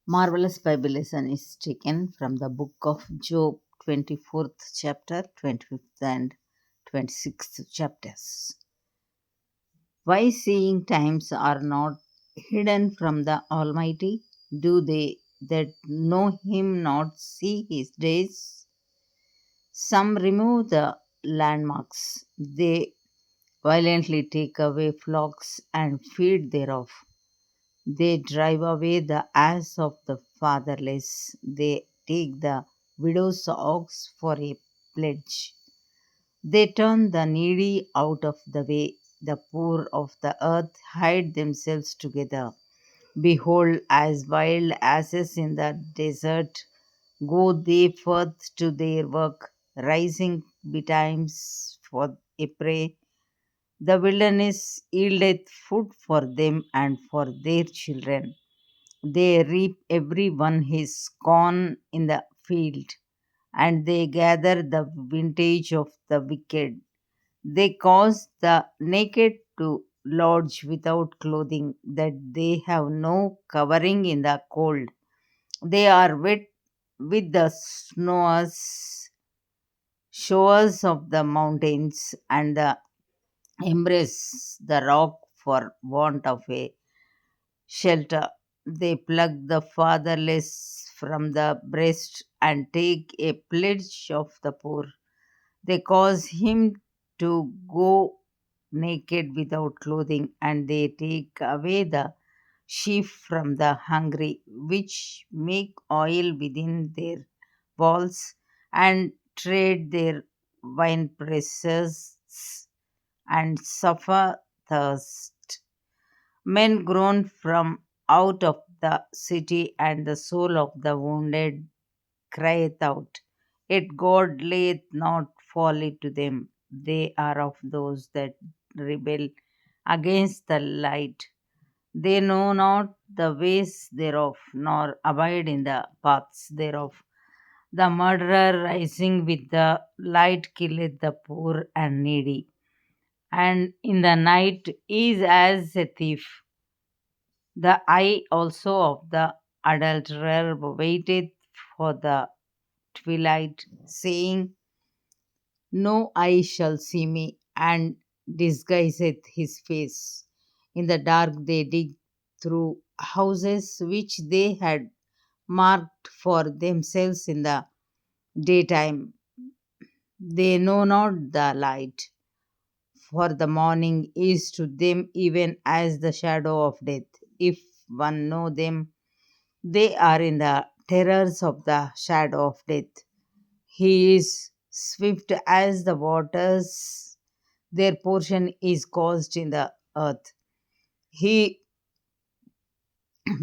Marvelous Bible lesson is taken from the book of Job, 24th chapter, 25th and 26th chapters. Why seeing times are not hidden from the Almighty? Do they that know him not see his days? Some remove the landmarks, they violently take away flocks and feed thereof. They drive away the ass of the fatherless. They take the widow's ox for a pledge. They turn the needy out of the way. The poor of the earth hide themselves together. Behold, as wild asses in the desert, go they forth to their work, rising betimes for a prey. The wilderness yieldeth food for them and for their children. They reap every one his corn in the field, and they gather the vintage of the wicked. They cause the naked to lodge without clothing, that they have no covering in the cold. They are wet with the snows, showers of the mountains, and the embrace the rock for want of a shelter. They pluck the fatherless from the breast and take a pledge of the poor. They cause him to go naked without clothing, and they take away the sheaf from the hungry, which make oil within their walls, and trade their wine presses and suffer thirst. Men groan from out of the city, and the soul of the wounded crieth out. Yet God layeth not folly to them. They are of those that rebel against the light. They know not the ways thereof, nor abide in the paths thereof. The murderer rising with the light killeth the poor and needy, and in the night is as a thief. The eye also of the adulterer waiteth for the twilight, saying, no eye shall see me, and disguiseth his face. In the dark they dig through houses which they had marked for themselves in the daytime. They know not the light, for the morning is to them even as the shadow of death. If one know them, they are in the terrors of the shadow of death. He is swift as the waters, their portion is caused in the earth. He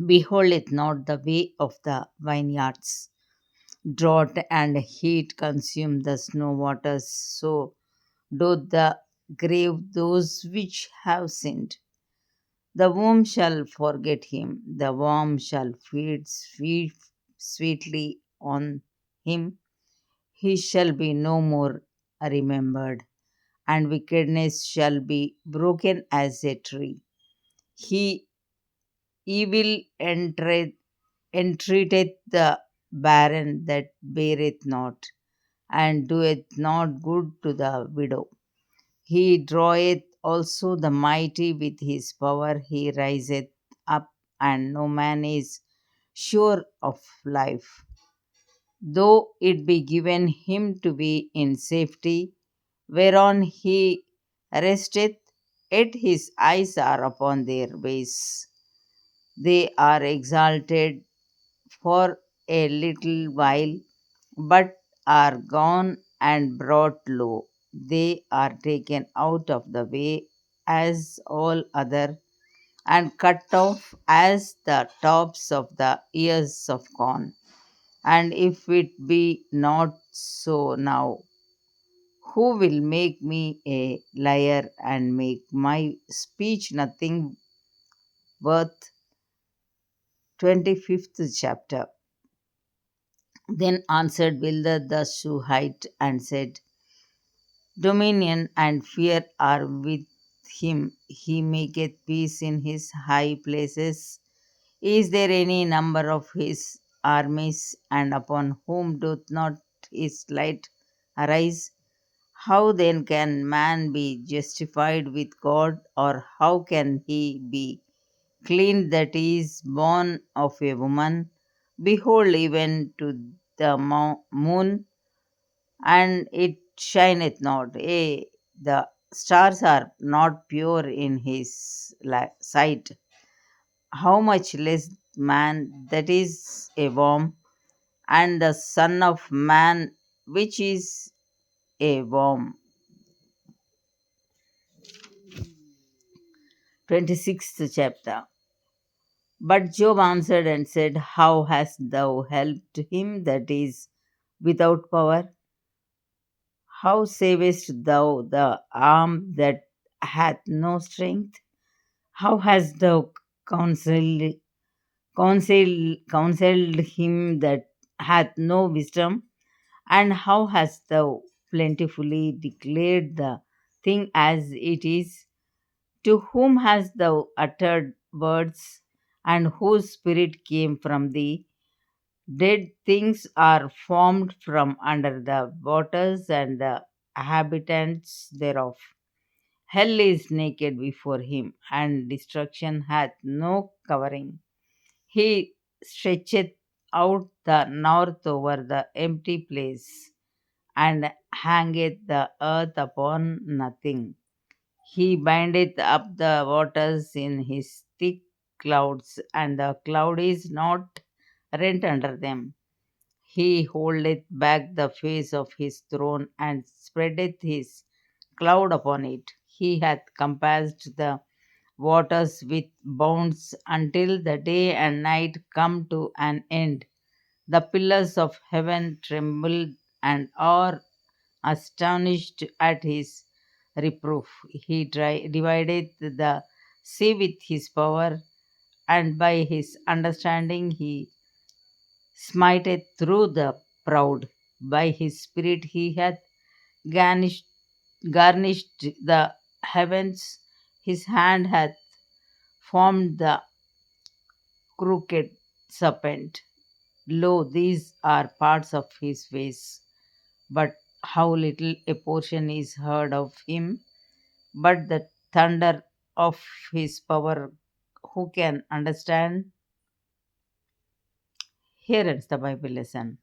beholdeth not the way of the vineyards. Drought and heat consume the snow waters, so doth the grave those which have sinned. The womb shall forget him, the worm shall feed sweetly on him. He shall be no more remembered, and wickedness shall be broken as a tree. He evil entreateth the barren that beareth not, and doeth not good to the widow. He draweth also the mighty with his power. He riseth up, and no man is sure of life. Though it be given him to be in safety, whereon he resteth, yet his eyes are upon their ways. They are exalted for a little while, but are gone and brought low. They are taken out of the way as all other, and cut off as the tops of the ears of corn. And if it be not so now, who will make me a liar and make my speech nothing worth? 25th chapter. Then answered Bildad the Shuhite and said, dominion and fear are with him. He maketh peace in his high places. Is there any number of his armies, and upon whom doth not his light arise? How then can man be justified with God, or how can he be clean that is born of a woman? Behold, even to the moon, and it shineth not. The stars are not pure in his sight. How much less man that is a worm, and the Son of Man, which is a worm. 26th chapter. But Job answered and said, how hast thou helped him that is without power? How savest thou the arm that hath no strength? How hast thou counseled, counseled him that hath no wisdom? And how hast thou plentifully declared the thing as it is? To whom hast thou uttered words, and whose spirit came from thee? Dead things are formed from under the waters, and the inhabitants thereof. Hell is naked before him, and destruction hath no covering. He stretcheth out the north over the empty place, and hangeth the earth upon nothing. He bindeth up the waters in his thick clouds, and the cloud is not rent under them. He holdeth back the face of his throne, and spreadeth his cloud upon it. He hath compassed the waters with bounds until the day and night come to an end. The pillars of heaven tremble and are astonished at his reproof. He divideth the sea with his power, and by his understanding he smiteth through the proud. By his spirit he hath garnished, garnished the heavens. His hand hath formed the crooked serpent. Lo, these are parts of his ways, but how little a portion is heard of him. But the thunder of his power, who can understand? Here ends the Bible lesson.